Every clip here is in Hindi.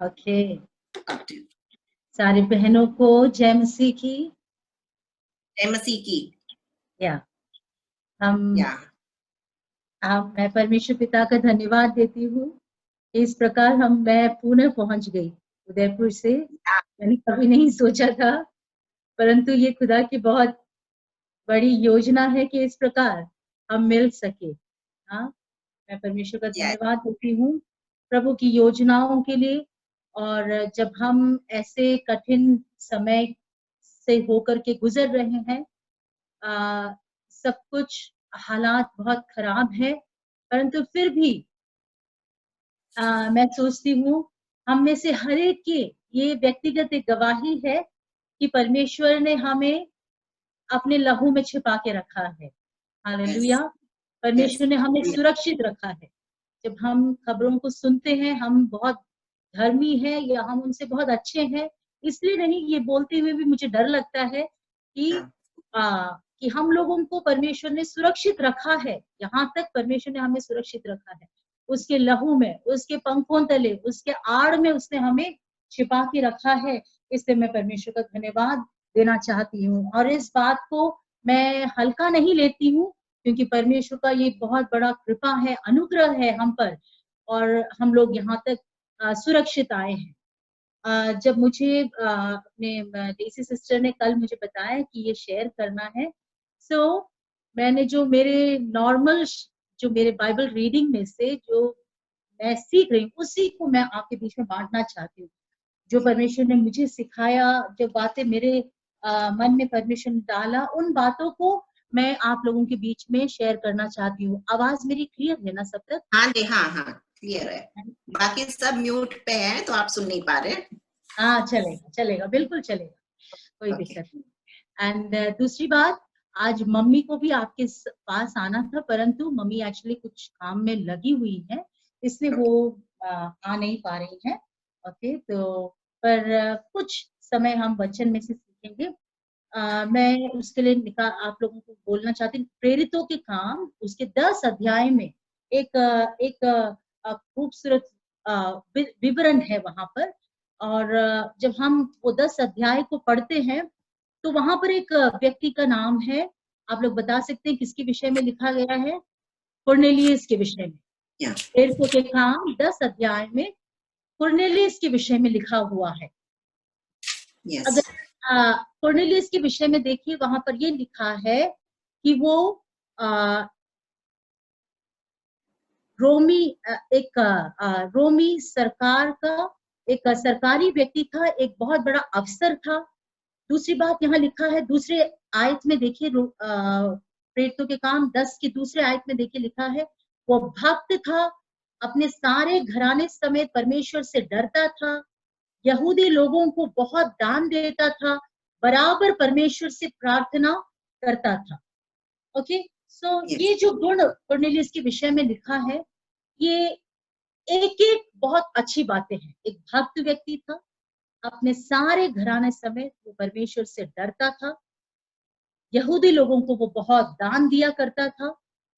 Okay, Up to you. सारी बहनों को जय मसीह की। जय मसीह की। या हम या मैं परमेश्वर पिता का धन्यवाद देती हूँ। इस प्रकार मैं पुणे पहुंच गई उदयपुर से। मैंने कभी नहीं सोचा था, परंतु ये खुदा की बहुत बड़ी योजना है कि इस प्रकार हम मिल सके। हाँ, मैं परमेश्वर का धन्यवाद देती हूँ प्रभु की योजनाओं के लिए। और जब हम ऐसे कठिन समय से होकर के गुजर रहे हैं, सब कुछ हालात बहुत खराब है, परंतु फिर भी मैं सोचती हूँ हम में से हर एक की ये व्यक्तिगत एक गवाही है कि परमेश्वर ने हमें अपने लहू में छिपा के रखा है। हालेलुया। परमेश्वर ने हमें सुरक्षित रखा है। जब हम खबरों को सुनते हैं हम बहुत धर्मी हैं या हम उनसे बहुत अच्छे हैं, इसलिए नहीं, ये बोलते हुए भी मुझे डर लगता है कि हम लोगों को परमेश्वर ने सुरक्षित रखा है। यहाँ तक परमेश्वर ने हमें सुरक्षित रखा है, उसके लहू में, उसके पंखों तले, उसके आड़ में उसने हमें छिपा के रखा है। इसलिए मैं परमेश्वर का धन्यवाद देना चाहती हूँ और इस बात को मैं हल्का नहीं लेती हूँ, क्योंकि परमेश्वर का ये बहुत बड़ा कृपा है, अनुग्रह है हम पर, और हम लोग यहाँ तक सुरक्षित आए हैं। जब मुझे अपने डेसी सिस्टर ने कल मुझे बताया कि ये शेयर करना है, सो मैंने जो मेरे नॉर्मल जो मेरे बाइबल रीडिंग में से जो मैं सीख रही हूँ उसी को मैं आपके बीच में बांटना चाहती हूँ। जो परमेश्वर ने मुझे सिखाया, जो बातें मेरे मन में परमेश्वर ने डाला, उन बातों को मैं आप लोगों के बीच में शेयर करना चाहती हूँ। आवाज मेरी क्लियर है ना सब तक? हाँ जी, हाँ क्लियर है। बाकी सब म्यूट पे है तो आप सुन नहीं पा रहे। हाँ, चलेगा, बिल्कुल चलेगा, कोई दिक्कत नहीं। एंड दूसरी बात, आज मम्मी को भी आपके पास आना था, परंतु मम्मी एक्चुअली कुछ काम में लगी हुई है, इसलिए वो आ नहीं पा रही है। ओके, तो पर कुछ समय हम वचन में से सीखेंगे। मैं उसके लिए आप लोगों को बोलना चाहती हूँ, प्रेरितों के काम उसके 10 अध्याय में एक खूबसूरत विवरण है वहां पर। और जब हम वो 10 अध्याय को पढ़ते हैं तो वहां पर एक व्यक्ति का नाम है, आप लोग बता सकते हैं किसके विषय में लिखा गया है? कुरनेलियस के विषय में। प्रेरितों के काम 10 अध्याय में कुरनेलियस के विषय में लिखा हुआ है। अगर कुरनेलियस के विषय में देखिए, वहां पर ये लिखा है कि वो रोमी सरकार का एक सरकारी व्यक्ति था, एक बहुत बड़ा अफसर था। दूसरी बात यहाँ लिखा है, दूसरे आयत में देखिए, प्रेरितों के काम 10 की दूसरे आयत में देखिए लिखा है, वो भक्त था, अपने सारे घराने समेत परमेश्वर से डरता था, यहूदी लोगों को बहुत दान देता था, बराबर परमेश्वर से प्रार्थना करता था। ओके, सो ये जो गुण कुरनेलियस के विषय में लिखा है, ये एक एक बहुत अच्छी बातें हैं। एक भक्त व्यक्ति था, अपने सारे घराने समेत वो परमेश्वर से डरता था, यहूदी लोगों को वो बहुत दान दिया करता था,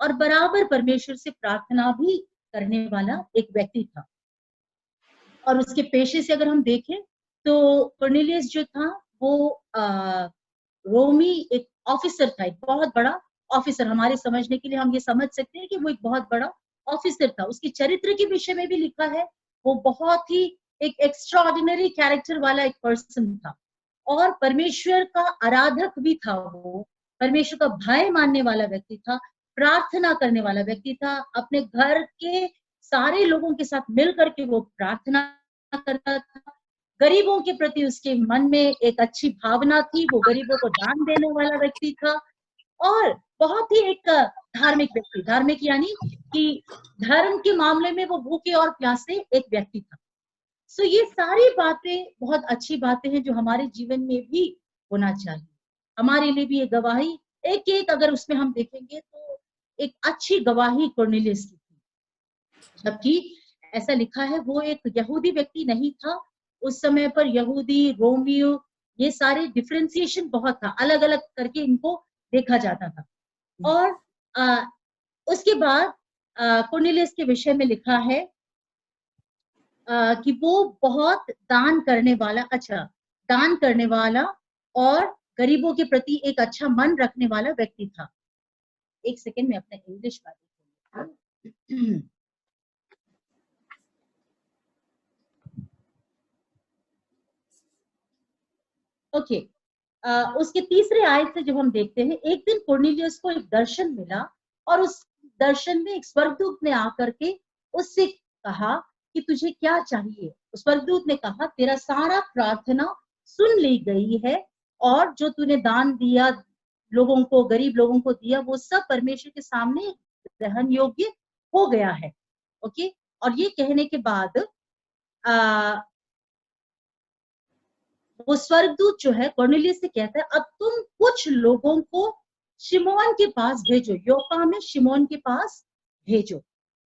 और बराबर परमेश्वर से प्रार्थना भी करने वाला एक व्यक्ति था। और उसके पेशे से अगर हम देखें तो कुरनेलियस जो था वो रोमी एक ऑफिसर था, एक बहुत बड़ा ऑफिसर। हमारे समझने के लिए हम ये समझ सकते हैं कि वो एक बहुत बड़ा ऑफिसर था। उसके चरित्र के विषय में भी लिखा है, वो बहुत ही एक एक्स्ट्राऑर्डिनरी कैरेक्टर वाला एक पर्सन था, और परमेश्वर का आराधक भी था। वो परमेश्वर का भय मानने वाला व्यक्ति था, प्रार्थना करने वाला व्यक्ति था, अपने घर के सारे लोगों के साथ मिल करके वो प्रार्थना करता था। गरीबों के प्रति उसके मन में एक अच्छी भावना थी, वो गरीबों को दान देने वाला व्यक्ति था, और बहुत ही एक धार्मिक व्यक्ति, धार्मिक यानी कि धर्म के मामले में वो भूखे और प्यासे एक व्यक्ति था। सो ये सारी बातें बहुत अच्छी बातें हैं जो हमारे जीवन में भी होना चाहिए। हमारे लिए भी ये गवाही एक एक अगर उसमें हम देखेंगे तो एक अच्छी गवाही कुरनेलियस की थी। जबकि ऐसा लिखा है वो एक यहूदी व्यक्ति नहीं था। उस समय पर यहूदी, रोमियो, ये सारे डिफरेंशिएशन बहुत था, अलग अलग करके इनको देखा जाता था। और उसके बाद कुरनेलियस के विषय में लिखा है कि वो बहुत दान करने वाला, दान करने वाला और गरीबों के प्रति एक अच्छा मन रखने वाला व्यक्ति था। एक सेकेंड में अपने इंग्लिश बात। ओके, उसके तीसरे आयत से जब हम देखते हैं, एक दिन कुरनेलियुस को एक दर्शन मिला और उस दर्शन में एक स्वर्गदूत ने आकर के उससे कहा कि तुझे क्या चाहिए। उस स्वर्गदूत ने कहा, तेरा सारा प्रार्थना सुन ली गई है और जो तूने दान दिया लोगों को, गरीब लोगों को दिया, वो सब परमेश्वर के सामने ग्रहण योग्य हो गया है। ओके, और ये कहने के बाद वो स्वर्गदूत जो है कुरनेलियुस से कहता है, अब तुम कुछ लोगों को शिमोन के पास भेजो, योपा में शिमोन के पास भेजो।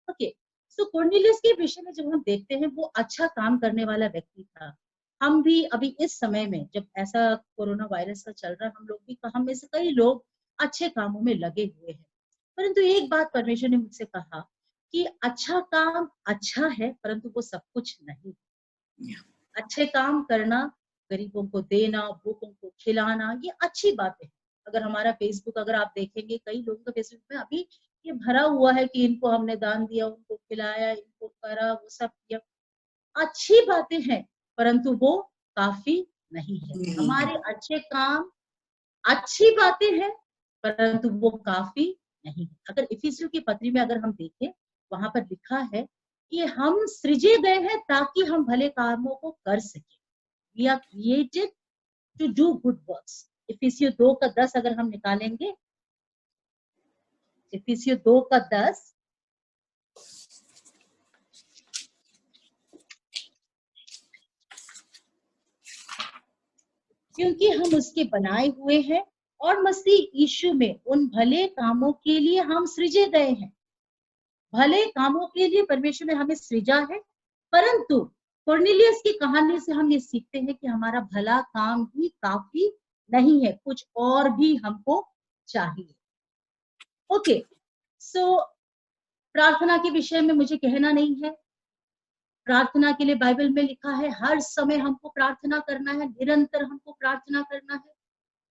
ओके, सो कुरनेलियुस के विषय में जब हम देखते हैं, वो अच्छा काम करने वाला व्यक्ति था। हम भी अभी इस समय में जब ऐसा कोरोना वायरस का चल रहा है, हम लोग भी, हम में से कई लोग अच्छे कामों में लगे हुए हैं। परंतु एक बात परमेश्वर ने मुझसे कहा कि अच्छा काम अच्छा है, परंतु वो सब कुछ नहीं। अच्छे काम करना, गरीबों को देना, भूखों को खिलाना, ये अच्छी बात है। अगर हमारा फेसबुक अगर आप देखेंगे, कई लोगों का फेसबुक में अभी ये भरा हुआ है कि इनको हमने दान दिया, उनको खिलाया, इनको करा, वो सब किया। अच्छी बातें हैं, परंतु वो काफी नहीं है। हमारे अच्छे काम अच्छी बातें हैं, परंतु वो काफी नहीं है। अगर इफिसियों की पत्री में अगर हम देखें, वहां पर लिखा है कि हम सृजे गए हैं ताकि हम भले कामों को कर सके। We are created to do good works. इफिसियों 2:10 अगर हम निकालेंगे, इफिसियों 2:10, क्योंकि हम उसके बनाए हुए हैं और मसीह यीशु में उन भले कामों के लिए हम सृजे गए हैं। भले कामों के लिए परमेश्वर ने हमें सृजा है, परंतु कुरनेलियुस की कहानी से हम ये सीखते हैं कि हमारा भला काम ही काफी नहीं है, कुछ और भी हमको चाहिए। ओके, सो प्रार्थना के विषय में मुझे कहना नहीं है। प्रार्थना के लिए बाइबल में लिखा है, हर समय हमको प्रार्थना करना है, निरंतर हमको प्रार्थना करना है।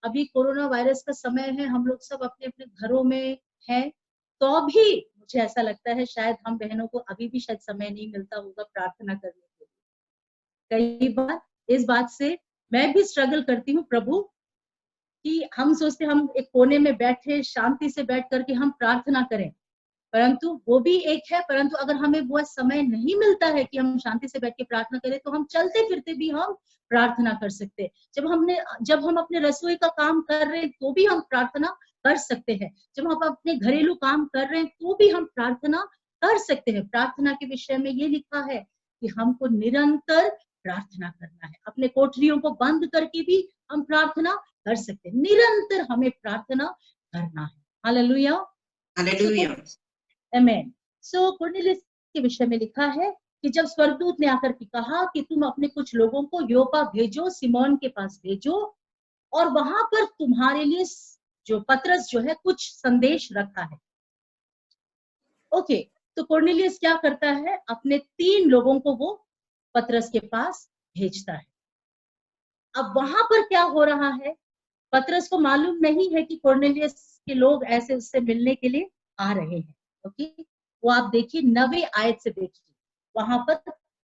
अभी कोरोना वायरस का समय है, हम लोग सब अपने अपने घरों में हैं, तो भी मुझे ऐसा लगता है शायद हम बहनों को अभी भी शायद समय नहीं मिलता होगा प्रार्थना करने के लिए। कई बार इस बात से मैं भी स्ट्रगल करती हूँ प्रभु, कि हम सोचते हम एक कोने में बैठे शांति से बैठ करके हम प्रार्थना करें, परंतु वो भी एक है। परंतु अगर हमें वो समय नहीं मिलता है कि हम शांति से बैठ के प्रार्थना करें, तो हम चलते फिरते भी हम प्रार्थना कर सकते हैं। जब हम अपने रसोई का काम कर रहे हैं, तो भी हम प्रार्थना कर सकते हैं। जब हम अपने घरेलू काम कर रहे हैं, तो भी हम प्रार्थना कर सकते हैं। प्रार्थना के विषय में ये लिखा है कि हमको निरंतर प्रार्थना करना है। अपने कोठरियों को बंद करके भी हम प्रार्थना कर सकते हैं। निरंतर हमें प्रार्थना करना है। हालेलुया, हालेलुया। आमेन। सो कुरनेलियुस के विषय में लिखा है कि जब स्वर्गदूत ने आकर के कहा कि तुम अपने कुछ लोगों को योपा भेजो, सिमोन के पास भेजो, और वहां पर तुम्हारे लिए जो पतरस जो है कुछ संदेश रखा है। ओके, तो कुरनेलियुस क्या करता है, अपने 3 लोगों को वो पतरस के पास भेजता है। अब वहां पर क्या हो रहा है, पतरस को मालूम नहीं है कि कुरनेलियुस के लोग ऐसे उससे मिलने के लिए आ रहे हैं। ओके, वो आप देखिए 9वें आयत से देखिए, वहां पर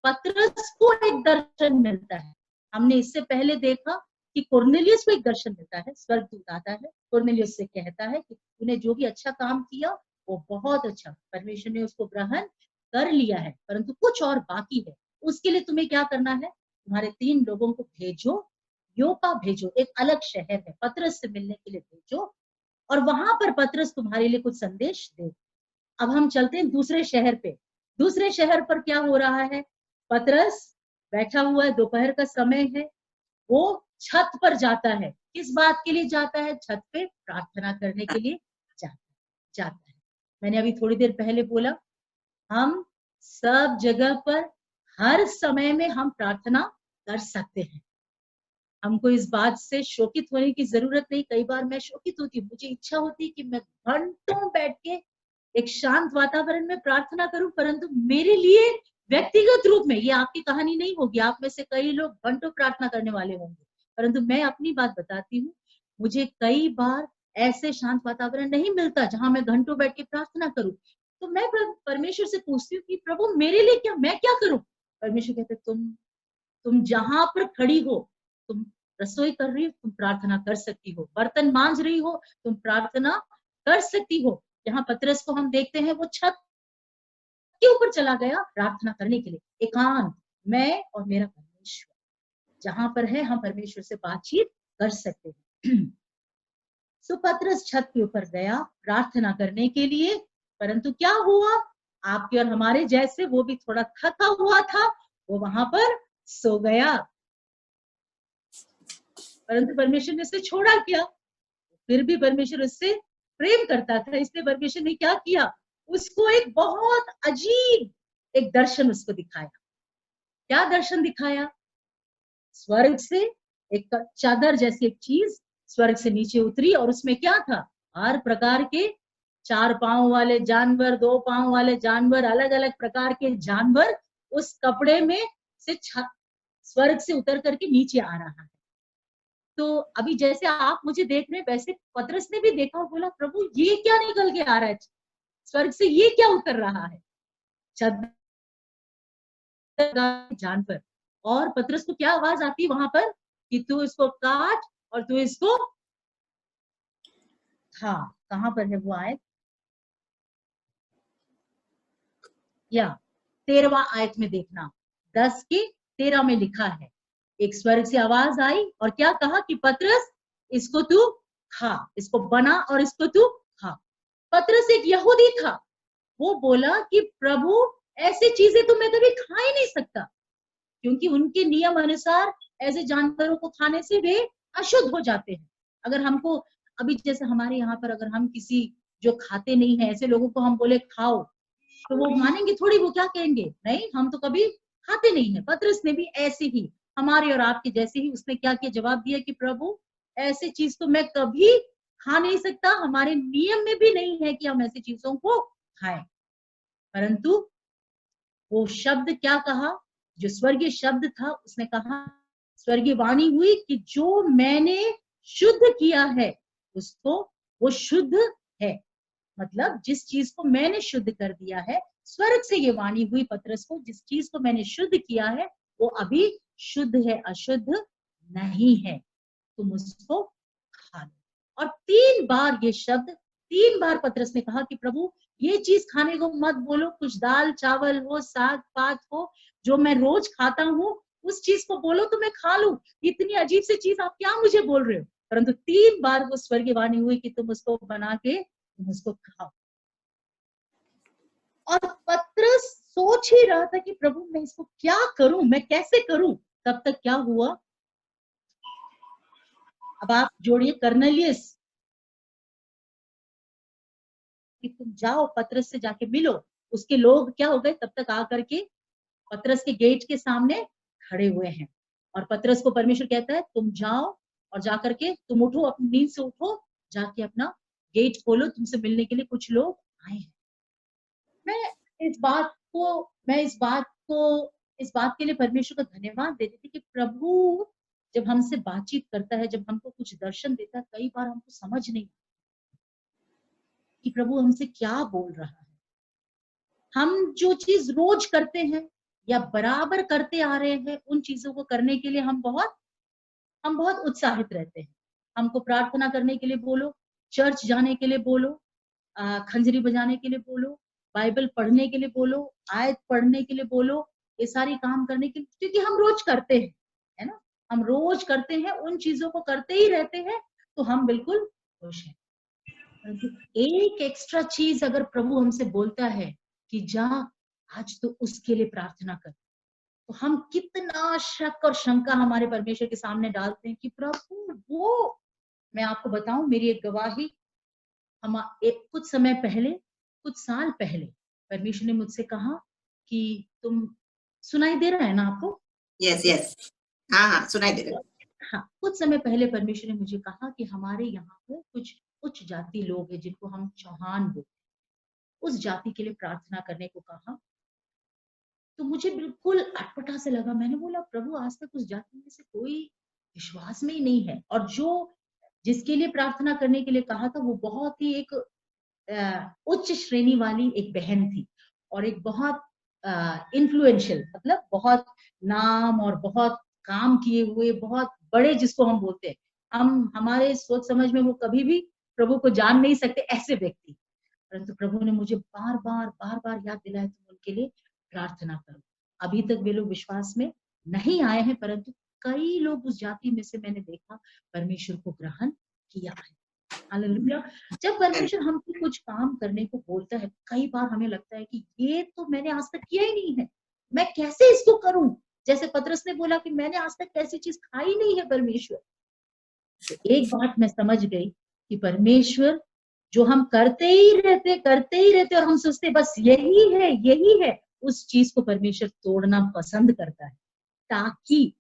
पतरस को एक दर्शन मिलता है। हमने इससे पहले देखा कि कुरनेलियुस को एक दर्शन मिलता है, स्वर्गदूत आता है, कुरनेलियुस से कहता है कि तूने जो भी अच्छा काम किया वो बहुत अच्छा, परमेश्वर ने उसको ग्रहण कर लिया है, परंतु कुछ और बाकी है। उसके लिए तुम्हें क्या करना है, तुम्हारे 3 लोगों को भेजो, योपा भेजो, एक अलग शहर है, पतरस से मिलने के लिए भेजो, और वहां पर पतरस तुम्हारे लिए कुछ संदेश दे। अब हम चलते हैं दूसरे शहर पे। दूसरे शहर पर क्या हो रहा है, पतरस बैठा हुआ है, दोपहर का समय है, वो छत पर जाता है। किस बात के लिए जाता है, छत पे प्रार्थना करने के लिए जाता है। मैंने अभी थोड़ी देर पहले बोला, हम सब जगह पर हर समय में हम प्रार्थना कर सकते हैं। हमको इस बात से शोकित होने की जरूरत नहीं। कई बार मैं शोकित होती हूँ, मुझे इच्छा होती है कि मैं घंटों बैठ के एक शांत वातावरण में प्रार्थना करूं, परंतु मेरे लिए व्यक्तिगत रूप में, ये आपकी कहानी नहीं होगी, आप में से कई लोग घंटों प्रार्थना करने वाले होंगे, परंतु मैं अपनी बात बताती हूँ, मुझे कई बार ऐसे शांत वातावरण नहीं मिलता जहां मैं घंटों बैठ के प्रार्थना करूं। तो मैं परमेश्वर से पूछती हूँ कि प्रभु मेरे लिए क्या, मैं क्या करूं? परमेश्वर कहते तुम जहां पर खड़ी हो, तुम रसोई कर रही हो, तुम प्रार्थना कर सकती हो, बर्तन मांज रही हो, तुम प्रार्थना कर सकती हो। यहाँ पतरस को हम देखते हैं, वो छत के ऊपर चला गया प्रार्थना करने के लिए, एकांत, मैं और मेरा परमेश्वर, जहां पर है हम परमेश्वर से बातचीत कर सकते हैं। सो पतरस छत के ऊपर गया प्रार्थना करने के लिए, परंतु क्या हुआ, आपके और हमारे जैसे वो भी थोड़ा थका हुआ था, वो वहां पर सो गया। परंतु परमेश्वर ने उसे छोड़ा क्या? फिर भी परमेश्वर उससे प्रेम करता था, इसलिए परमेश्वर ने क्या किया, उसको एक बहुत अजीब एक दर्शन उसको दिखाया। क्या दर्शन दिखाया? स्वर्ग से एक चादर जैसी एक चीज स्वर्ग से नीचे उतरी, और उसमें क्या था, हर प्रकार के 4 पांव वाले जानवर, 2 पांव वाले जानवर, अलग अलग प्रकार के जानवर उस कपड़े में से स्वर्ग से उतर करके नीचे आ रहा है। तो अभी जैसे आप मुझे देख रहे हैं, वैसे पतरस ने भी देखा और बोला, प्रभु ये क्या निकल के आ रहा है स्वर्ग से, ये क्या उतर रहा है? जानवर। और पतरस को क्या आवाज आती है वहां पर, कि तू इसको काट और तू इसको खा। कहां पर है वो आयत? या 13वां आयत में देखना, 10 के 13 में लिखा है, एक स्वर्ग से आवाज आई और क्या कहा कि पतरस इसको तू खा, इसको बना और इसको तू खा। पतरस एक यहूदी था, वो बोला कि प्रभु ऐसी चीजें तो मैं कभी खा ही नहीं सकता, क्योंकि उनके नियम अनुसार ऐसे जानवरों को खाने से वे अशुद्ध हो जाते हैं। अगर हमको अभी जैसे हमारे यहाँ पर अगर हम किसी जो खाते नहीं है ऐसे लोगों को हम बोले खाओ, तो वो मानेंगे थोड़ी, वो क्या कहेंगे, नहीं हम तो कभी खाते नहीं है। पतरस ने भी ऐसे ही हमारे और आपके जैसे ही उसने क्या किया, जवाब दिया कि प्रभु ऐसी चीज तो मैं कभी खा नहीं सकता, हमारे नियम में भी नहीं है कि हम ऐसी चीजों को खाएं। परंतु वो शब्द क्या कहा, जो स्वर्गीय शब्द था, उसने कहा, स्वर्गीय वाणी हुई कि जो मैंने शुद्ध किया है उसको, वो शुद्ध है। मतलब जिस चीज को मैंने शुद्ध कर दिया है, स्वर्ग से ये वाणी हुई पतरस को, जिस चीज को मैंने शुद्ध किया है वो अभी शुद्ध है, अशुद्ध नहीं है, तुम उसको खा लो। और 3 बार ये शब्द, 3 बार पतरस ने कहा कि प्रभु ये चीज खाने को मत बोलो, कुछ दाल चावल हो, साग पात हो, जो मैं रोज खाता हूँ उस चीज को बोलो तो मैं खा लूं, इतनी अजीब सी चीज आप क्या मुझे बोल रहे हो? परंतु 3 बार वो स्वर्गीय वाणी हुई कि तुम उसको बना के तुम उसको खाओ। और पतरस सोच ही रहा था कि प्रभु मैं इसको क्या करूं, मैं कैसे करूं? तब तक क्या हुआ, अब आप जोड़िए कर्नेलियस, कि तुम जाओ पतरस से जाके मिलो। उसके लोग क्या हो गए, तब तक आकर के पतरस के गेट के सामने खड़े हुए हैं, और पतरस को परमेश्वर कहता है तुम जाओ और जाकर के तुम उठो, अपनी नींद से उठो, जाके अपना गेट खोलो, तुमसे मिलने के लिए कुछ लोग आए हैं। मैं इस बात को मैं इस बात के लिए परमेश्वर का धन्यवाद देती थी कि प्रभु जब हमसे बातचीत करता है, जब हमको कुछ दर्शन देता है, कई बार हमको समझ नहीं कि प्रभु हमसे क्या बोल रहा है। हम जो चीज रोज करते हैं या बराबर करते आ रहे हैं, उन चीजों को करने के लिए हम बहुत उत्साहित रहते हैं। हमको प्रार्थना करने के लिए बोलो, चर्च जाने के लिए बोलो, खंजरी बजाने के लिए बोलो, बाइबल पढ़ने के लिए बोलो, आयत पढ़ने के लिए बोलो, ये सारी काम करने के लिए, क्योंकि हम रोज करते हैं, है ना, हम रोज करते हैं, उन चीजों को करते ही रहते हैं, तो हम बिल्कुल खुश हैं। परंतु एक एक्स्ट्रा चीज अगर प्रभु हमसे बोलता है कि जा आज तो उसके लिए प्रार्थना कर, तो हम कितना शक और शंका हमारे परमेश्वर के सामने डालते हैं कि प्रभु वो, मैं आपको बताऊं मेरी एक गवाही, हम कुछ समय पहले, कुछ साल पहले परमेश्वर ने मुझसे कहा कि तुम, सुनाई दे रहा है ना आपको? यस यस, हाँ हाँ सुनाई दे रहा है। हाँ, कुछ समय पहले परमेश्वर ने मुझे कहा कि हमारे यहाँ पर कुछ उच्च जाति लोग हैं जिनको हम चौहान बोलते हैं, उस जाति के लिए प्रार्थना करने को कहा। तो मुझे बिल्कुल अटपटा से लगा। मैंने बोला प्रभु आज तक उस जाति में से कोई विश्वास में ही नहीं है, और जो जिसके लिए प्रार्थना करने के लिए कहा था वो बहुत ही एक उच्च श्रेणी वाली एक बहन थी, और एक बहुत इन्फ्लुएंशियल, मतलब बहुत नाम और बहुत काम किए हुए, बहुत बड़े जिसको हम बोलते हैं, हम हमारे सोच समझ में वो कभी भी प्रभु को जान नहीं सकते ऐसे व्यक्ति। परंतु प्रभु ने मुझे बार बार याद दिलाया तुम उनके लिए प्रार्थना करो। अभी तक वे लोग विश्वास में नहीं आए हैं, परंतु कई लोग उस जाति में से मैंने देखा परमेश्वर को ग्रहण किया है। हालेलुया। जब परमेश्वर हमसे कुछ काम करने को बोलता है, कई बार हमें लगता है कि ये तो मैंने आज तक किया ही नहीं है, मैं कैसे इसको करूं। जैसे पतरस ने बोला कि मैंने आज तक ऐसी चीज खाई नहीं है परमेश्वर। तो एक बात मैं समझ गई कि परमेश्वर जो हम करते ही रहते और हम सोचते बस यही है, उस चीज को परमेश्वर तोड़ना पसंद करता है, ताकि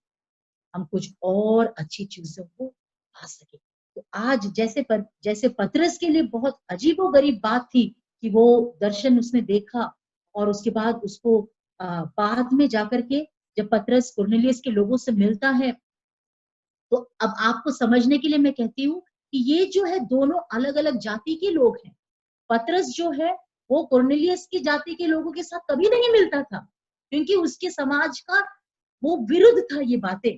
हम कुछ और अच्छी चीजों को पा सके। तो आज जैसे पतरस के लिए बहुत अजीबोगरीब बात थी कि वो दर्शन उसने देखा, और उसके बाद उसको बाद में जाकर के जब पतरस कुरनेलियस के लोगों से मिलता है, तो अब आपको समझने के लिए मैं कहती हूँ कि ये जो है दोनों अलग अलग जाति के लोग हैं। पतरस जो है वो कुरनेलियस की जाति के लोगों के साथ कभी नहीं मिलता था, क्योंकि उसके समाज का वो विरुद्ध था ये बातें।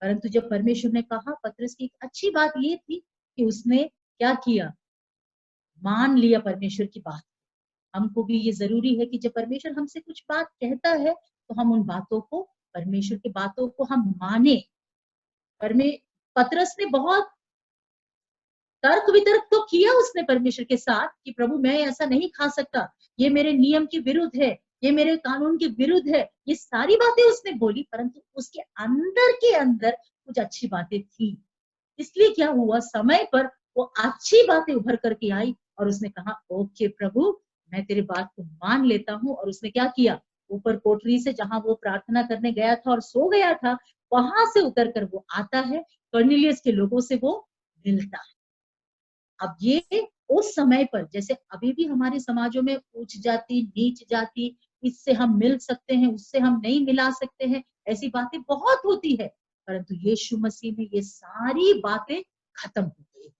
परंतु जब परमेश्वर ने कहा, पतरस की एक अच्छी बात ये थी कि उसने क्या किया, मान लिया परमेश्वर की बात। हमको भी ये जरूरी है कि जब परमेश्वर हमसे कुछ बात कहता है तो हम उन बातों को, परमेश्वर की बातों को हम माने। पतरस ने बहुत तर्क वितर्क तो किया उसने परमेश्वर के साथ कि प्रभु मैं ऐसा नहीं खा सकता, ये मेरे नियम के विरुद्ध है, ये मेरे कानून के विरुद्ध है, ये सारी बातें उसने बोली। परंतु उसके अंदर के अंदर कुछ अच्छी बातें थी। इसलिए क्या हुआ, समय पर वो अच्छी बातें उभर करके आई, और उसने कहा ओके प्रभु मैं तेरी बात को मान लेता हूँ। और उसने क्या किया, ऊपर कोठरी से जहां वो प्रार्थना करने गया था और सो गया था, वहां से उतर कर वो आता है, कर्नेलियस के लोगों से वो मिलता है। अब ये उस समय पर, जैसे अभी भी हमारे समाजों में उच्च जाति नीच जाति, इससे हम मिल सकते हैं उससे हम नहीं मिला सकते हैं, ऐसी बातें बहुत होती है। परंतु यीशु मसीह में ये सारी बातें खत्म हो गई।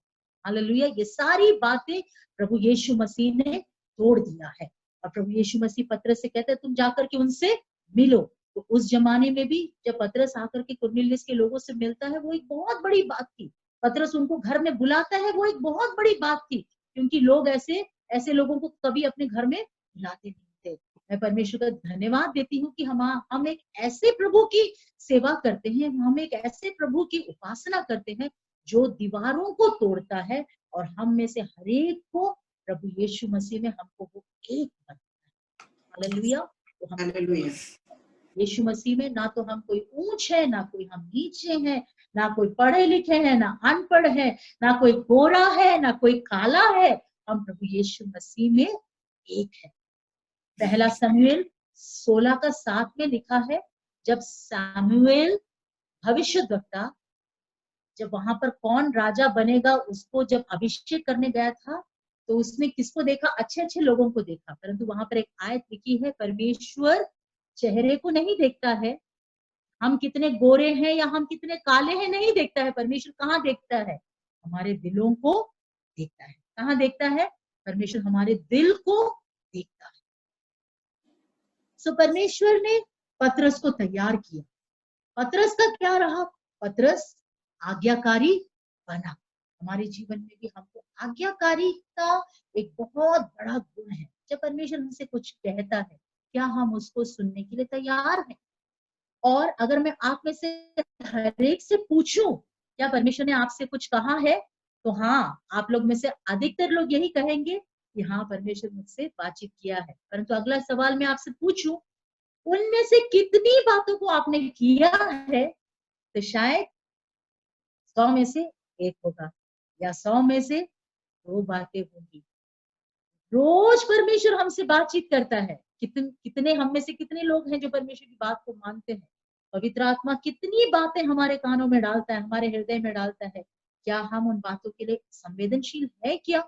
हालेलुया। ये सारी बातें प्रभु यीशु मसीह ने तोड़ दिया है। और प्रभु यीशु मसीह पतरस से कहते हैं तुम जाकर के उनसे मिलो। तो उस जमाने में भी जब पतरस आकर के कुरनेलियस के लोगों से मिलता है, वो एक बहुत बड़ी बात थी। पतरस उनको घर में बुलाता है, वो एक बहुत बड़ी बात थी, क्योंकि लोग ऐसे ऐसे लोगों को कभी अपने घर में बुलाते नहीं थे। मैं परमेश्वर का धन्यवाद देती हूँ कि हम एक ऐसे प्रभु की सेवा करते हैं, हम एक ऐसे प्रभु की उपासना करते हैं जो दीवारों को तोड़ता है, और हम में से हरेक को प्रभु यीशु मसीह में हमको वो एक बनाता है। हालेलुया। तो हम यीशु मसीह में ना तो हम कोई ऊंच है, ना कोई हम नीचे हैं, ना कोई पढ़े लिखे हैं, ना अनपढ़ है, ना कोई गोरा है, ना कोई काला है। हम प्रभु यीशु मसीह में एक है। पहला शमूएल 16:7 में लिखा है, जब शमूएल भविष्यद्वक्ता जब वहां पर कौन राजा बनेगा उसको जब अभिषेक करने गया था, तो उसने किसको देखा, अच्छे अच्छे लोगों को देखा। परंतु वहां पर एक आयत लिखी है, परमेश्वर चेहरे को नहीं देखता है, हम कितने गोरे हैं या हम कितने काले हैं नहीं देखता है। परमेश्वर कहाँ देखता है, हमारे दिलों को देखता है। कहाँ देखता है, परमेश्वर हमारे दिल को देखता है। सो परमेश्वर ने पतरस को तैयार किया। पतरस का क्या रहा, पतरस आज्ञाकारी बना। हमारे जीवन में भी हमको आज्ञाकारी का एक बहुत बड़ा गुण है। जब परमेश्वर हमसे कुछ कहता है, क्या हम उसको सुनने के लिए तैयार हैं? और अगर मैं आप में से हर एक से पूछूं क्या परमेश्वर ने आपसे कुछ कहा है, तो हाँ, आप लोग में से अधिकतर लोग यही कहेंगे कि हाँ परमेश्वर मुझसे बातचीत किया है। परंतु अगला सवाल मैं आपसे पूछूं, उनमें से कितनी बातों को आपने किया है? तो शायद 100 में से 1 होगा, या 100 में से 2 बातें होंगी। रोज परमेश्वर हमसे बातचीत करता है। कितने हम में से कितने लोग हैं जो परमेश्वर की बात को मानते हैं? पवित्र आत्मा कितनी बातें हमारे कानों में डालता है, हमारे हृदय में डालता है। क्या हम उन बातों के लिए संवेदनशील है? क्या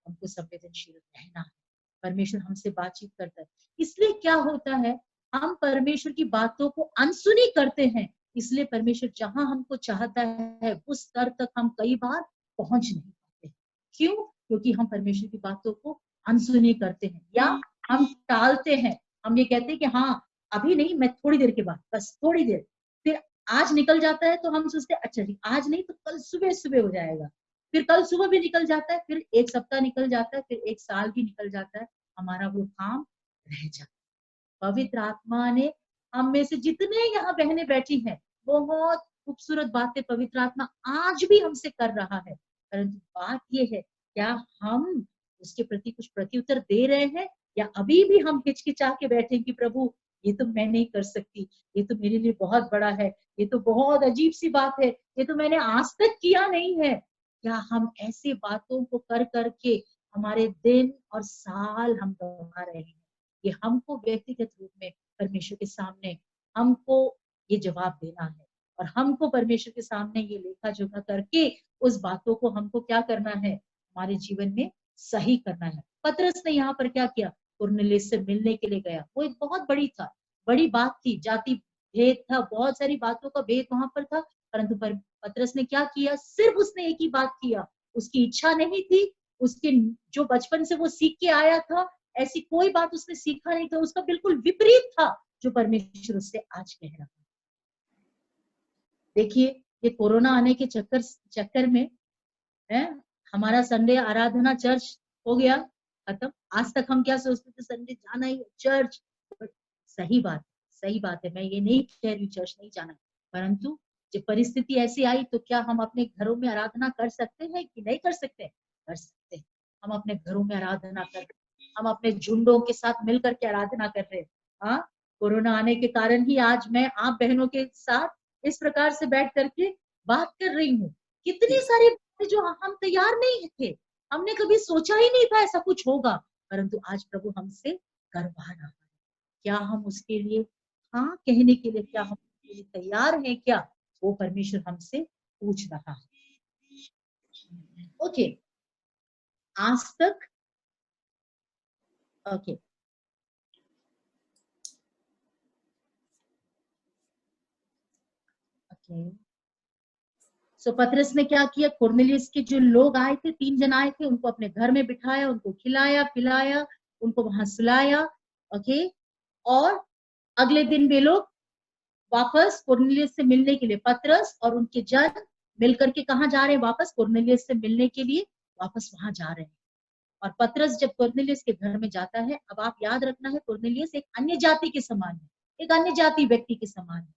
हमको संवेदनशील रहना है। परमेश्वर हमसे बातचीत करता है। इसलिए क्या होता है, हम परमेश्वर की बातों को अनसुनी करते हैं, इसलिए परमेश्वर जहां हमको चाहता है उस स्तर तक हम कई बार पहुंच नहीं पाते। क्यों? क्योंकि हम परमेश्वर की बातों को अनसुनी करते हैं या हम टालते हैं। हम ये कहते हैं कि हाँ अभी नहीं, मैं थोड़ी देर के बाद, बस थोड़ी देर। फिर आज निकल जाता है तो हम सोचते हैं अच्छा जी आज नहीं तो कल सुबह सुबह हो जाएगा। फिर कल सुबह भी निकल जाता है, फिर एक सप्ताह निकल जाता है, फिर एक साल भी निकल जाता है, हमारा वो काम रह जाता है। पवित्र आत्मा ने हम में से जितने यहाँ बहनें बैठी हैं, बहुत खूबसूरत बातें पवित्र आत्मा आज भी हमसे कर रहा है, परंतु बात ये है क्या हम उसके प्रति कुछ प्रत्युत्तर दे रहे हैं, या अभी भी हम हिचकिचा के बैठे कि प्रभु ये तो मैं नहीं कर सकती, ये तो मेरे लिए बहुत बड़ा है, ये तो बहुत अजीब सी बात है, ये तो मैंने आज तक किया नहीं है। क्या हम ऐसे बातों को कर करके हमारे दिन और साल हम गंवा रहे हैं? ये हमको व्यक्तिगत रूप में परमेश्वर के सामने हमको ये जवाब देना है, और हमको परमेश्वर के सामने ये लेखा जोखा करके उस बातों को हमको क्या करना है, हमारे जीवन में सही करना है। पतरस ने यहाँ पर क्या किया, कुरनेलियुस से मिलने के लिए गया। वो एक बहुत बड़ी बात थी, जाति भेद था, बहुत सारी बातों का भेद वहां पर था, परंतु पतरस ने क्या किया, सिर्फ उसने एक ही बात किया। उसकी इच्छा नहीं थी, उसके जो बचपन से वो सीख के आया था ऐसी कोई बात उसने सीखा नहीं था, उसका बिल्कुल विपरीत था जो परमेश्वर उससे आज कह रहा है। देखिए ये कोरोना आने के चक्कर में है, हमारा संडे आराधना चर्च हो गया खत्म। आज तक हम क्या सोचते थे, संडे जाना ही चर्च। सही बात है, मैं ये नहीं कह रही चर्च नहीं जाना, परंतु जब परिस्थिति ऐसी आई तो क्या हम अपने घरों में आराधना कर सकते हैं कि नहीं कर सकते? कर सकते हैं। हम अपने घरों में आराधना कर, हम अपने झुंडों के साथ मिलकर के आराधना कर रहे हैं। हाँ, कोरोना आने के कारण ही आज मैं आप बहनों के साथ इस प्रकार से बैठ करके बात कर रही हूँ। कितनी सारी बातें जो हम तैयार नहीं थे, हमने कभी सोचा ही नहीं था ऐसा कुछ होगा, परंतु आज प्रभु हमसे करवा रहा है। क्या हम उसके लिए हाँ कहने के लिए, क्या हम उसके लिए तैयार हैं क्या, वो परमेश्वर हमसे पूछ रहा है। ओके, आज तक ओके सो पतरस ने क्या किया, कुरनेलियुस के जो लोग आए थे, 3 जन आए थे, उनको अपने घर में बिठाया, उनको खिलाया पिलाया, उनको वहां सुलाया। ओके, और अगले दिन वे लोग वापस कुरनेलियुस से मिलने के लिए, पतरस और उनके जन मिलकर के कहाँ जा रहे हैं, वापस कुरनेलियुस से मिलने के लिए वापस वहां जा रहे हैं। और पतरस जब कुरनेलियुस के घर में जाता है, अब आप याद रखना है कुरनेलियुस एक अन्य जाति के समान है, एक अन्य जाति व्यक्ति के समान है।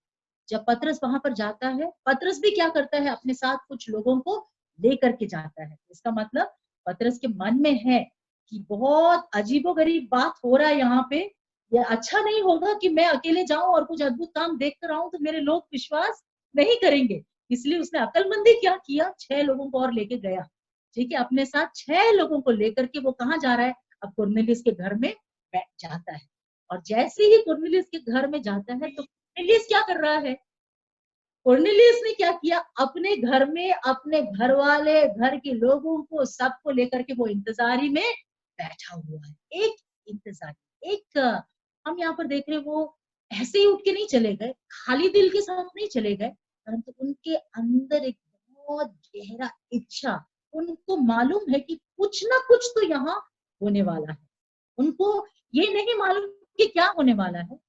जब पतरस वहां पर जाता है, पतरस भी क्या करता है, अपने साथ कुछ लोगों को लेकर के जाता है। इसका मतलब पतरस के मन में है कि बहुत अजीबोगरीब बात हो रहा है यहाँ पे, ये अच्छा नहीं होगा कि मैं अकेले जाऊं और कुछ अद्भुत काम देख कर आऊं तो मेरे लोग विश्वास नहीं करेंगे। इसलिए उसने अकलमंदी क्या किया, 6 लोगों को और लेके गया। ठीक है, अपने साथ 6 लोगों को लेकर के वो कहाँ जा रहा है, अब कुरनेलियुस के घर में बैठ जाता है। और जैसे ही कुरनेलियुस के घर में जाता है तो कुरनेलियुस क्या कर रहा है, कुरनेलियुस ने क्या किया, अपने घर में अपने घर वाले, घर के लोगों को सबको लेकर के वो इंतजारी में बैठा हुआ है। एक इंतजारी, एक हम यहाँ पर देख रहे वो ऐसे ही उठ के नहीं चले गए, खाली दिल के साथ नहीं चले गए, परंतु उनके अंदर एक बहुत गहरा इच्छा, उनको मालूम है कि कुछ ना कुछ तो यहाँ होने वाला है। उनको ये नहीं मालूम कि क्या होने वाला है,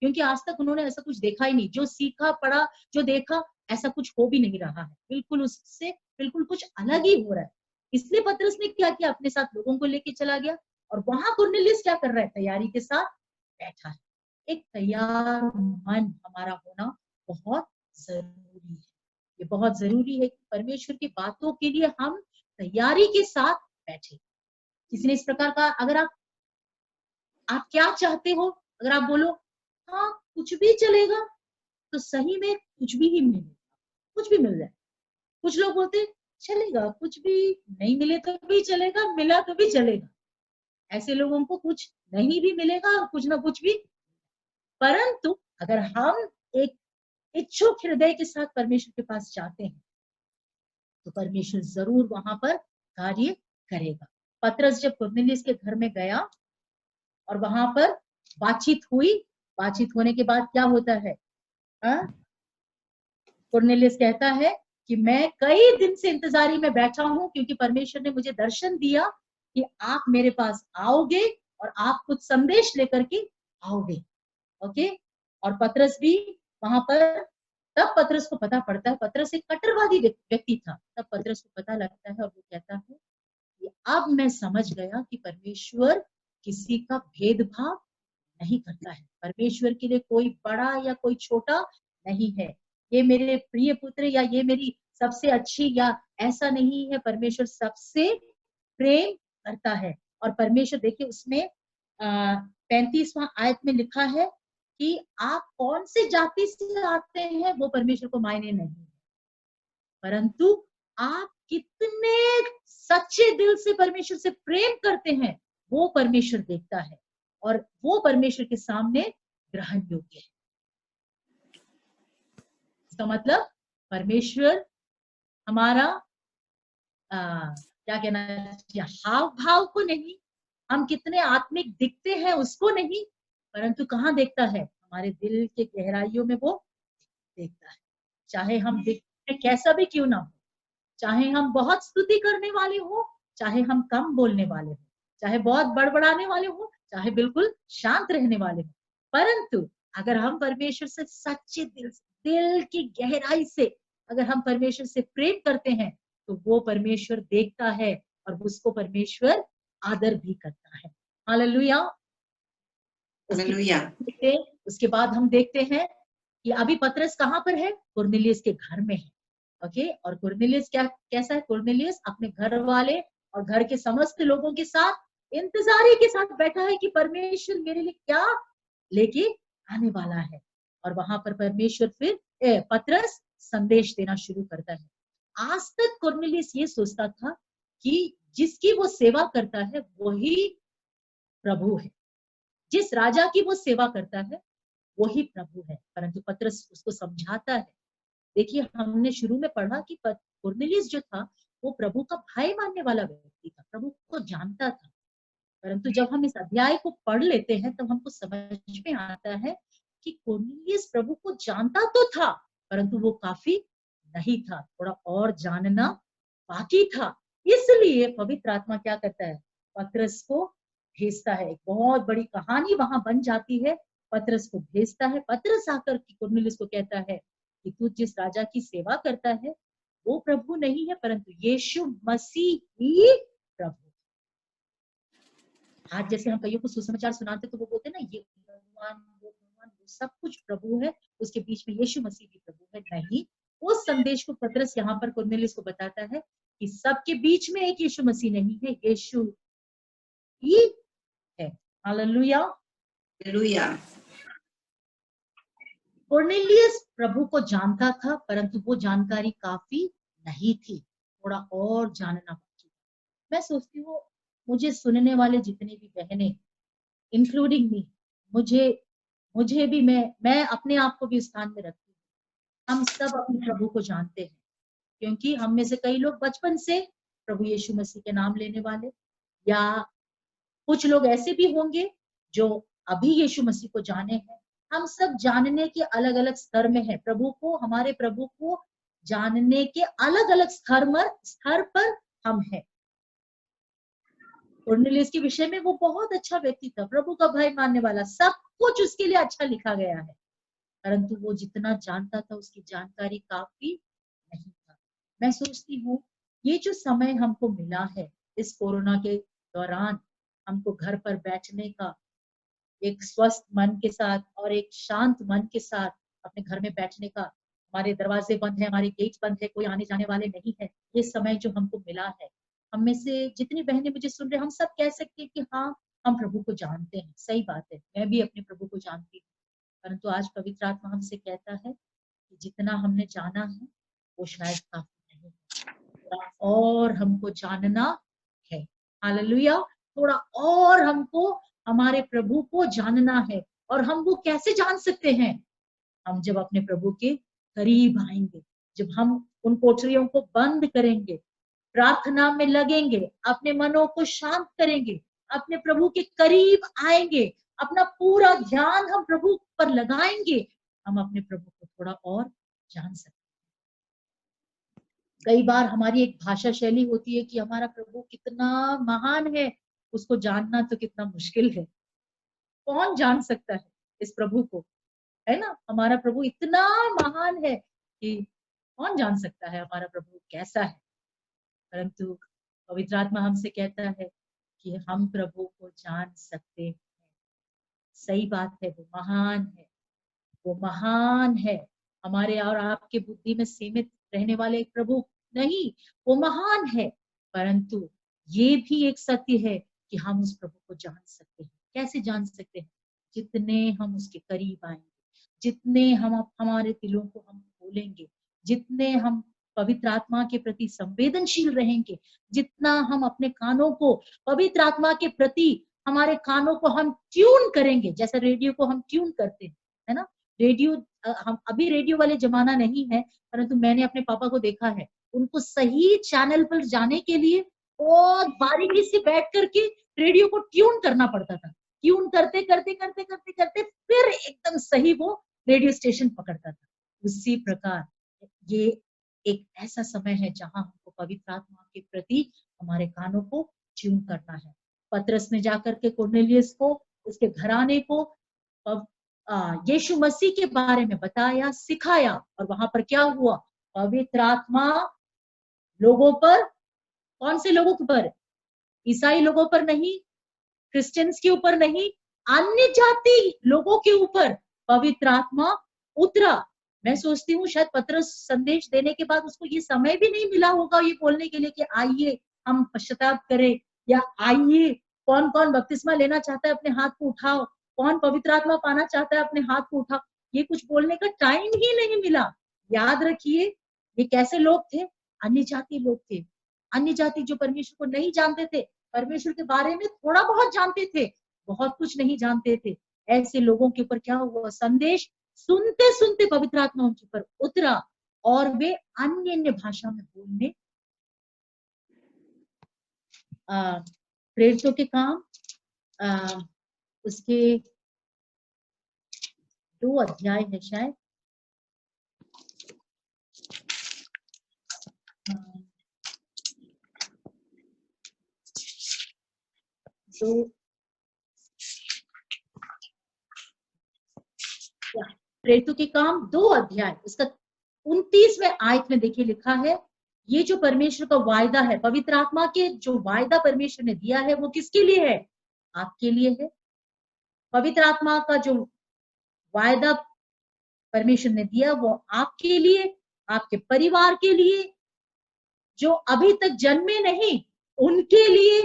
क्योंकि आज तक उन्होंने ऐसा कुछ देखा ही नहीं, जो सीखा पढ़ा जो देखा ऐसा कुछ हो भी नहीं रहा है, बिल्कुल उससे बिल्कुल कुछ अलग ही हो रहा है। इसलिए पतरस ने क्या किया, अपने साथ लोगों को लेके चला गया, और वहां कुरनेलियुस क्या कर रहा है, तैयारी के साथ बैठा है। एक तैयार मन हमारा होना बहुत जरूरी है। ये बहुत जरूरी है कि परमेश्वर की बातों के लिए हम तैयारी के साथ बैठे। किसी ने इस प्रकार का, अगर आप क्या चाहते हो, अगर आप बोलो हाँ कुछ भी चलेगा, तो सही में कुछ भी ही मिलेगा, कुछ भी मिल जाए। कुछ लोग बोलते चलेगा, कुछ भी नहीं मिले तो भी चलेगा, मिला तो भी चलेगा। ऐसे लोगों को कुछ नहीं भी मिलेगा और कुछ ना कुछ भी। परंतु अगर हम एक इच्छुक हृदय के साथ परमेश्वर के पास जाते हैं तो परमेश्वर जरूर वहां पर कार्य करेगा। पतरस जब कुरनेलियुस के घर में गया और वहां पर बातचीत हुई, बातचीत होने के बाद क्या होता है? कुरनेलियस कहता है कि मैं कई दिन से इंतजारी में बैठा हूं, क्योंकि परमेश्वर ने मुझे दर्शन दिया कि आप मेरे पास आओगे और आप कुछ संदेश लेकर के आओगे। ओके, और पतरस भी वहां पर, तब पतरस को पता पड़ता है, पतरस एक कट्टरवादी व्यक्ति था, तब पतरस को पता लगता है और वो कहता है कि अब मैं समझ गया कि परमेश्वर किसी का भेदभाव नहीं करता है। परमेश्वर के लिए कोई बड़ा या कोई छोटा नहीं है। ये मेरे प्रिय पुत्र या ये मेरी सबसे अच्छी, या ऐसा नहीं है। परमेश्वर सबसे प्रेम करता है। और परमेश्वर, देखिए उसमें 35वां आयत में लिखा है कि आप कौन से जाति से आते हैं वो परमेश्वर को मायने नहीं है, परंतु आप कितने सच्चे दिल से परमेश्वर से प्रेम करते हैं वो परमेश्वर देखता है, और वो परमेश्वर के सामने ग्रहण योग्य है। इसका मतलब परमेश्वर हमारा क्या कहना चाहिए, हाव भाव को नहीं, हम कितने आत्मिक दिखते हैं उसको नहीं, परंतु कहाँ देखता है? हमारे दिल के गहराइयों में वो देखता है। चाहे हम दिखते कैसा भी क्यों ना हो, चाहे हम बहुत स्तुति करने वाले हो, चाहे हम कम बोलने वाले हो, चाहे बहुत बड़बड़ाने वाले हो, चाहे बिल्कुल शांत रहने वाले हो, परंतु अगर हम परमेश्वर से सच्चे दिल की गहराई से अगर हम परमेश्वर से प्रेम करते हैं तो वो परमेश्वर देखता है और उसको परमेश्वर आदर भी करता है। हालेलुया। हालेलुया। उसके बाद हम देखते हैं कि अभी पतरस कहाँ पर है? कुरनेलियस के घर में है। ओके, और कुरनेलियस कैसा है? कुरनेलियस अपने घर वाले और घर के समस्त लोगों के साथ इंतजारी के साथ बैठा है कि परमेश्वर मेरे लिए क्या लेके आने वाला है। और वहां पर परमेश्वर फिर पतरस संदेश देना शुरू करता है। आज तक कुरनेलियस ये सोचता था कि जिसकी वो सेवा करता है वही प्रभु है, जिस राजा की वो सेवा करता है वही प्रभु है, परंतु पतरस उसको समझाता है। देखिए, हमने शुरू में पढ़ा कि कुरनेलियस जो था वो प्रभु का भाई मानने वाला व्यक्ति था, प्रभु को जानता था, परंतु जब हम इस अध्याय को पढ़ लेते हैं तब हमको समझ में आता है कि कुरनेलियस प्रभु को जानता तो था, परंतु वो काफी नहीं था, थोड़ा और जानना बाकी था। इसलिए पवित्र आत्मा क्या करता है? पतरस को भेजता है। एक बहुत बड़ी कहानी वहां बन जाती है। पतरस को भेजता है। पतरस आकर के कुरनेलियस को कहता है कि तू जिस राजा की सेवा करता है वो प्रभु नहीं है, परंतु यीशु मसीह ही प्रभु। आज जैसे हम कईयों को सुसमाचार सुनाते तो वो बोलते ना, ये भगवान वो भगवान, वो सब कुछ प्रभु है, उसके बीच में यीशु मसीह भी प्रभु है। नहीं, उस संदेश को पतरस यहाँ पर कुरनेलियस को बताता है कि सबके बीच में एक यीशु मसीह नहीं है, यीशु ही है। हालेलुया। हालेलुया। कुरनेलियस प्रभु को जानता था, परंतु वो जानकारी काफी नहीं थी, थोड़ा और जानना बाकी। मैं सोचती हूँ मुझे सुनने वाले जितने भी बहनें, इंक्लूडिंग मी, मुझे भी, मैं अपने आप को भी स्थान में रखती हूँ। हम सब अपने प्रभु को जानते हैं, क्योंकि हम में से कई लोग बचपन से प्रभु यीशु मसीह के नाम लेने वाले, या कुछ लोग ऐसे भी होंगे जो अभी यीशु मसीह को जाने हैं। हम सब जानने के अलग अलग स्तर में है। प्रभु को, हमारे प्रभु को जानने के अलग अलग स्तर पर हम हैं। कुरनेलियस के विषय में वो बहुत अच्छा व्यक्ति था, प्रभु का भाई मानने वाला, सब कुछ उसके लिए अच्छा लिखा गया है, परंतु वो जितना जानता था उसकी जानकारी काफी नहीं था। मैं सोचती हूँ ये जो समय हमको मिला है इस कोरोना के दौरान, हमको घर पर बैठने का, एक स्वस्थ मन के साथ और एक शांत मन के साथ अपने घर में बैठने का, हमारे दरवाजे बंद है, हमारे गेट बंद है, कोई आने जाने वाले नहीं है, ये समय जो हमको मिला है, हम में से जितनी बहनें मुझे सुन रहे, हम सब कह सकते हैं कि हाँ, हम प्रभु को जानते हैं। सही बात है, मैं भी अपने प्रभु को जानती हूँ, परंतु आज पवित्र आत्मा हमसे कहता है कि जितना हमने जाना है वो शायद काफी नहीं है, थोड़ा और हमको जानना है। हालेलुया। थोड़ा और हमको हमारे प्रभु को जानना है। और हम वो कैसे जान सकते हैं? हम जब अपने प्रभु के करीब आएंगे, जब हम उन कोठरियों को बंद करेंगे, प्रार्थना में लगेंगे, अपने मनों को शांत करेंगे, अपने प्रभु के करीब आएंगे, अपना पूरा ध्यान हम प्रभु पर लगाएंगे, हम अपने प्रभु को थोड़ा और जान सकते हैं। कई बार हमारी एक भाषा शैली होती है कि हमारा प्रभु कितना महान है, उसको जानना तो कितना मुश्किल है। कौन जान सकता है इस प्रभु को, है ना? हमारा प्रभु इतना महान है कि कौन जान सकता है हमारा प्रभु कैसा है। परंतु पवित्र आत्मा हमसे कहता है कि हम प्रभु को जान सकते हैं। सही बात है, वो महान है, वो महान है। हमारे और आपके बुद्धि में सीमित रहने वाले एक प्रभु नहीं, वो महान है। परंतु ये भी एक सत्य है कि हम उस प्रभु को जान सकते हैं। कैसे जान सकते हैं? जितने हम उसके करीब आएंगे, जितने हम हमारे दिलों को हम खोलेंगे, जितने हम पवित्र आत्मा के प्रति संवेदनशील रहेंगे, जितना हम अपने कानों को पवित्र आत्मा के प्रति, हमारे कानों को हम ट्यून करेंगे, जैसे रेडियो को हम ट्यून करते हैं, है ना? रेडियो, हम अभी रेडियो वाले जमाना नहीं है, परंतु मैंने अपने पापा को देखा है, उनको सही चैनल पर जाने के लिए बहुत बारीकी से बैठ करके रेडियो को ट्यून करना पड़ता था। ट्यून करते करते करते करते करते फिर एकदम सही वो रेडियो स्टेशन पकड़ता था। उसी प्रकार ये एक ऐसा समय है जहां हमको पवित्र आत्मा के प्रति हमारे कानों को ट्यून करना है। पतरस ने जाकर के कुरनेलियस को, उसके घराने को यीशु मसीह के बारे में बताया, सिखाया, और वहां पर क्या हुआ? पवित्र आत्मा लोगों पर, कौन से लोगों पर? ईसाई लोगों पर नहीं, क्रिश्चियंस के ऊपर नहीं, अन्य जाति लोगों के ऊपर पवित्र आत्मा उतरा। मैं सोचती हूँ शायद पतरस संदेश देने के बाद उसको ये समय भी नहीं मिला होगा ये बोलने के लिए कि आइए हम पश्चाताप करें, या आइए कौन कौन बपतिस्मा लेना चाहता है अपने हाथ को उठाओ, कौन पवित्र आत्मा पाना चाहता है अपने हाथ को उठाओ। ये कुछ बोलने का टाइम ही नहीं मिला। याद रखिए, ये कैसे लोग थे? अन्य जाति लोग थे। अन्य जाति जो परमेश्वर को नहीं जानते थे, परमेश्वर के बारे में थोड़ा बहुत जानते थे, बहुत कुछ नहीं जानते थे। ऐसे लोगों के ऊपर क्या हुआ? संदेश सुनते सुनते पवित्र आत्मा उनके ऊपर उतरा और वे अन्य अन्य भाषा में बोलने। प्रेरितों के काम उसके 2 अध्याय है शायद, प्रेरितों के काम 2 अध्याय उसका 29वें आयत में देखिए लिखा है, ये जो परमेश्वर का वायदा है, पवित्र आत्मा के जो वायदा परमेश्वर ने दिया है, वो किसके लिए है? आपके लिए है। पवित्र आत्मा का जो वायदा परमेश्वर ने दिया वो आपके लिए, आपके परिवार के लिए, जो अभी तक जन्मे नहीं उनके लिए,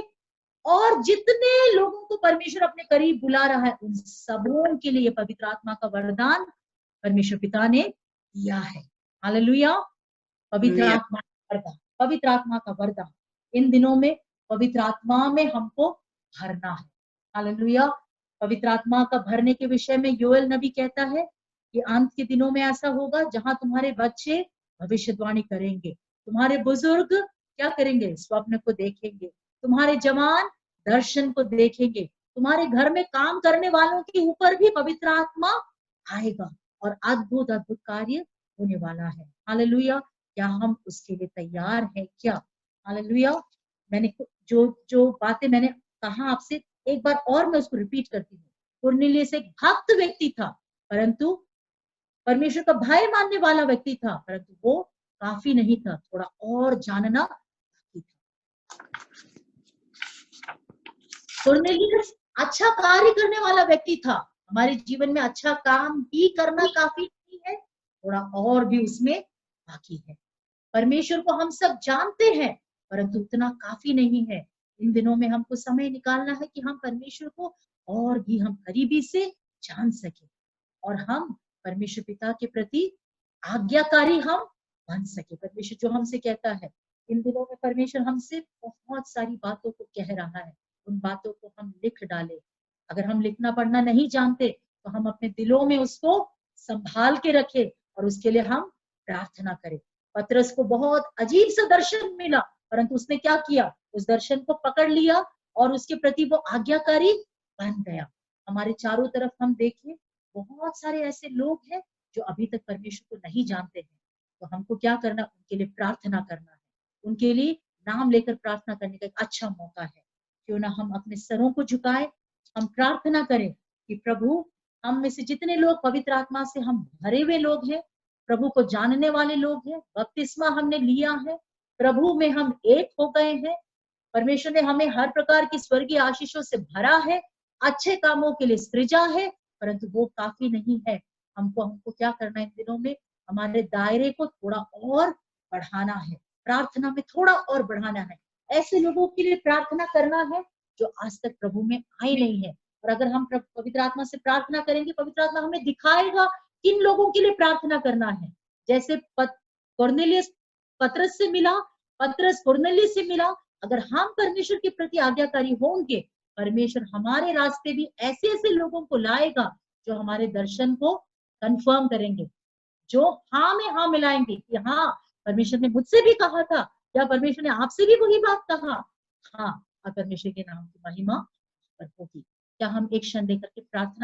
और जितने लोगों को परमेश्वर अपने करीब बुला रहा है उन सबों के लिए पवित्र आत्मा का वरदान परमेश्वर पिता ने दिया है। हालेलुया। पवित्र आत्मा का वरदान, पवित्र आत्मा का वरदान इन दिनों में पवित्र आत्मा में हमको भरना है। हालेलुया। पवित्र आत्मा का भरने के विषय में योएल नबी कहता है कि अंत के दिनों में ऐसा होगा जहां तुम्हारे बच्चे भविष्यवाणी करेंगे, तुम्हारे बुजुर्ग क्या करेंगे? स्वप्न को देखेंगे, तुम्हारे जवान दर्शन को देखेंगे, तुम्हारे घर में काम करने वालों के ऊपर भी पवित्र आत्मा आएगा और अद्भुत अद्भुत कार्य होने वाला है। हालेलुया। क्या हम उसके लिए तैयार हैं क्या? हालेलुया। मैंने जो जो बातें मैंने कहा आपसे, एक बार और मैं उसको रिपीट करती हूँ। कुरनेलियस एक भक्त व्यक्ति था, परंतु परमेश्वर का भय मानने वाला व्यक्ति था, परंतु वो काफी नहीं था, थोड़ा और जानना बाकी था। कुरनेलियस अच्छा कार्य करने वाला व्यक्ति था। हमारे जीवन में अच्छा काम ही करना काफी नहीं है, थोड़ा और भी उसमें बाकी है। परमेश्वर को हम सब जानते हैं, परंतु उतना काफी नहीं है। इन दिनों में हमको समय निकालना है कि हम परमेश्वर को और भी हम करीबी से जान सके और हम परमेश्वर पिता के प्रति आज्ञाकारी हम बन सके। परमेश्वर जो हमसे कहता है, इन दिनों में परमेश्वर हमसे बहुत सारी बातों को कह रहा है, उन बातों को हम लिख डालें। अगर हम लिखना पढ़ना नहीं जानते तो हम अपने दिलों में उसको संभाल के रखें और उसके लिए हम प्रार्थना करें। पतरस को बहुत अजीब सा दर्शन मिला, परंतु उसने क्या किया? उस दर्शन को पकड़ लिया और उसके प्रति वो आज्ञाकारी बन गया। हमारे चारों तरफ हम देखें, बहुत सारे ऐसे लोग हैं जो अभी तक परमेश्वर को नहीं जानते हैं। तो हमको क्या करना, उनके लिए प्रार्थना करना है, उनके लिए नाम लेकर प्रार्थना करने का एक अच्छा मौका है। क्यों ना हम अपने सरों को झुकाए, हम प्रार्थना करें कि प्रभु, हम में से जितने लोग पवित्र आत्मा से हम भरे हुए लोग हैं, प्रभु को जानने वाले लोग हैं, बपतिस्मा हमने लिया है, प्रभु में हम एक हो गए हैं, परमेश्वर ने हमें हर प्रकार की स्वर्गीय आशीषों से भरा है, अच्छे कामों के लिए सृजा है, परंतु वो काफी नहीं है। हमको क्या करना है इन दिनों में, हमारे दायरे को थोड़ा और बढ़ाना है, प्रार्थना में थोड़ा और बढ़ाना है, ऐसे लोगों के लिए प्रार्थना करना है जो आज तक प्रभु में आए नहीं है। और अगर हम पवित्र आत्मा से प्रार्थना करेंगे, पवित्र आत्मा हमें दिखाएगा किन लोगों के लिए प्रार्थना करना है। जैसे कुरनेलियस पतरस से मिला, पतरस कुरनेलियस से मिला, अगर हम परमेश्वर के प्रति आज्ञाकारी होंगे, परमेश्वर हमारे रास्ते भी ऐसे ऐसे लोगों को लाएगा जो हमारे दर्शन को कंफर्म करेंगे, जो हाँ में हाँ मिलाएंगे कि हाँ, परमेश्वर ने मुझसे भी कहा था, क्या परमेश्वर ने आपसे भी वही बात कहा? हाँ, और परमेश्वर के नाम की महिमा पर होगी। क्या हम एक क्षण लेकर के प्रार्थना